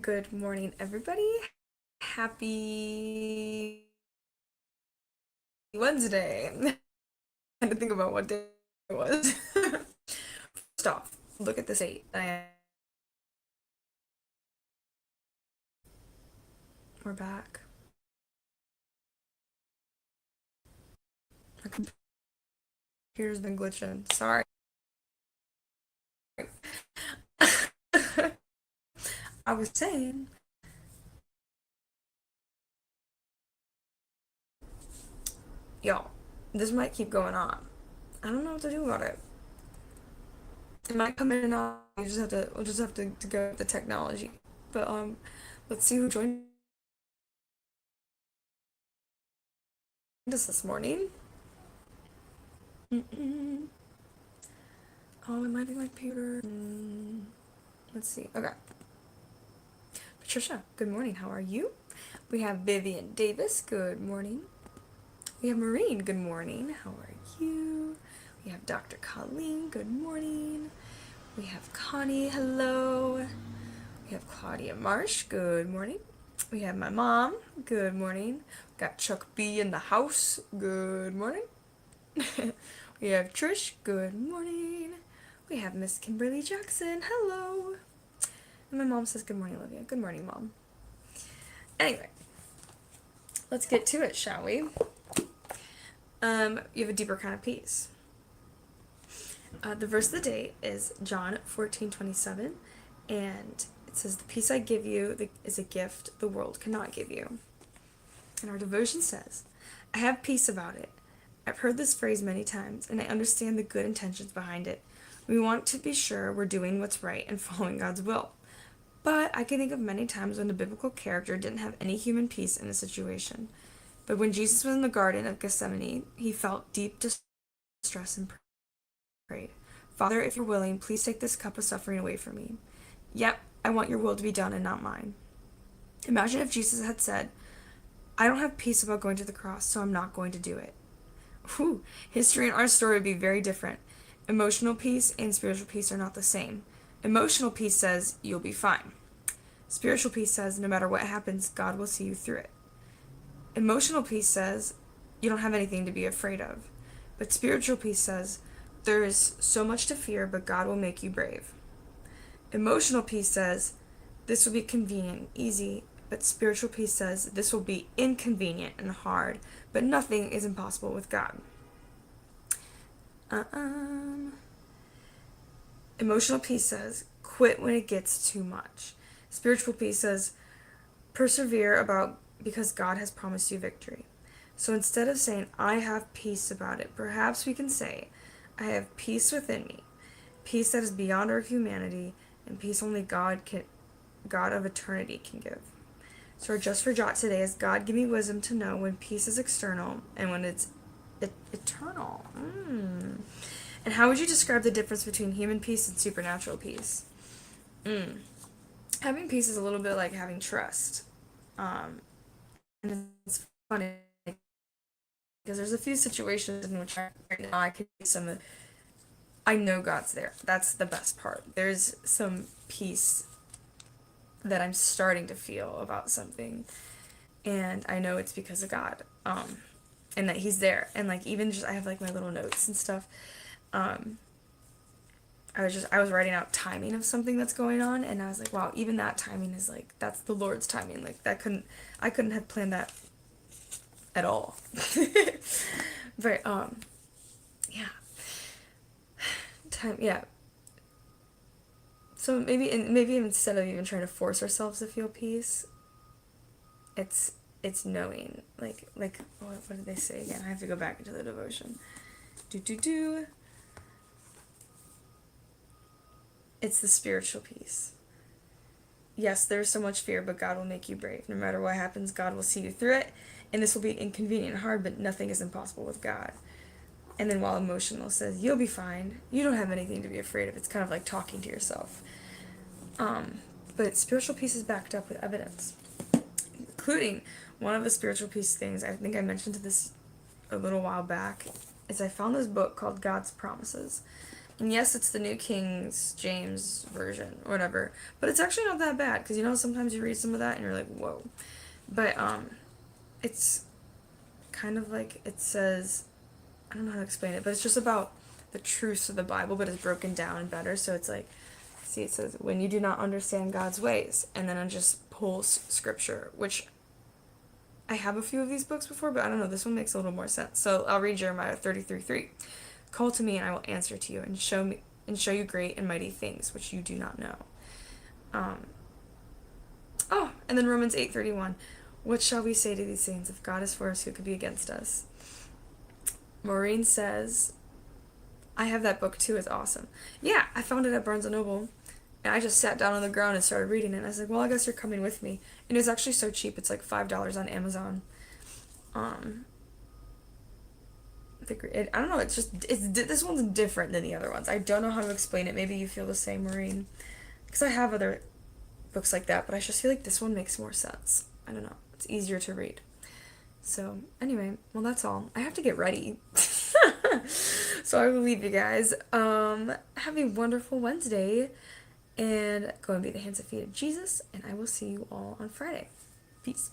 Good morning, everybody. Happy Wednesday. I had to think about what day it was. First off, look at the date. We're back. My computer's been glitching. Sorry. I was saying, y'all, this might keep going on. I don't know what to do about it. It might come in and out. We'll just have to go with the technology. But let's see who joined us this morning. Mm-mm. Oh, it might be my computer. Let's see. Okay. Patricia, good morning. How are you? We have Vivian Davis. Good morning. We have Maureen. Good morning. How are you? We have Dr. Colleen. Good morning. We have Connie. Hello. We have Claudia Marsh. Good morning. We have my mom. Good morning. We got Chuck B in the house. Good morning. We have Trish. Good morning. We have Miss Kimberly Jackson. Hello. And my mom says, good morning, Olivia. Good morning, Mom. Anyway, let's get to it, shall we? You have a deeper kind of peace. The verse of the day is John 14:27, and it says, the peace I give you is a gift the world cannot give you. And our devotion says, I have peace about it. I've heard this phrase many times, and I understand the good intentions behind it. We want to be sure we're doing what's right and following God's will. But I can think of many times when a biblical character didn't have any human peace in a situation. But when Jesus was in the Garden of Gethsemane, he felt deep distress and prayed, Father, if you're willing, please take this cup of suffering away from me. Yep, I want your will to be done and not mine. Imagine if Jesus had said, I don't have peace about going to the cross, so I'm not going to do it. Whew, history and our story would be very different. Emotional peace and spiritual peace are not the same. Emotional peace says, you'll be fine. Spiritual peace says, no matter what happens, God will see you through it. Emotional peace says, you don't have anything to be afraid of. But spiritual peace says, there is so much to fear, but God will make you brave. Emotional peace says, this will be convenient, easy, but spiritual peace says, this will be inconvenient and hard, but nothing is impossible with God. Emotional peace says, quit when it gets too much. Spiritual peace says, persevere because God has promised you victory. So instead of saying, I have peace about it, perhaps we can say, I have peace within me, peace that is beyond our humanity, and peace only God of eternity can give. So our Just for Jot today is, God, give me wisdom to know when peace is external and when it's eternal. And how would you describe the difference between human peace and supernatural peace? Having peace is a little bit like having trust. And it's funny because there's a few situations in which right now I could do I know God's there. That's the best part. There's some peace that I'm starting to feel about something, and I know it's because of God. And that he's there. And like even just I have like my little notes and stuff. I was writing out timing of something that's going on, and I was like, wow, even that timing is like, that's the Lord's timing. Like I couldn't have planned that at all. But yeah. Yeah. So maybe instead of even trying to force ourselves to feel peace, it's knowing, like what did they say again? I have to go back into the devotion. Do. It's the spiritual peace. Yes, there's so much fear, but God will make you brave. No matter what happens, God will see you through it, and this will be inconvenient and hard, but nothing is impossible with God. And then while emotional says, you'll be fine. You don't have anything to be afraid of. It's kind of like talking to yourself. But spiritual peace is backed up with evidence, including one of the spiritual peace things, I think I mentioned this a little while back, is I found this book called God's Promises And yes, it's the New King James version, whatever. But it's actually not that bad, because sometimes you read some of that and you're like, whoa. But it's kind of like it says, I don't know how to explain it, but it's just about the truths of the Bible, but it's broken down and better. So it's like, see, it says, when you do not understand God's ways, and then it just pulls scripture, which I have a few of these books before, but I don't know, this one makes a little more sense. So I'll read Jeremiah 33:3. Call to me and I will answer to you and show you great and mighty things which you do not know. And then Romans 8:31. What shall we say to these things? If God is for us, who could be against us? Maureen says, I have that book too, it's awesome. Yeah, I found it at Barnes & Noble. And I just sat down on the ground and started reading it. And I was like, well, I guess you're coming with me. And it was actually so cheap. It's like $5 on Amazon. I don't know, this one's different than the other ones. I don't know how to explain it. Maybe you feel the same, Maureen. Because I have other books like that, but I just feel like this one makes more sense. I don't know. It's easier to read. So, anyway, well, that's all. I have to get ready. So I will leave you guys. Have a wonderful Wednesday. And go and be the hands and feet of Jesus. And I will see you all on Friday. Peace.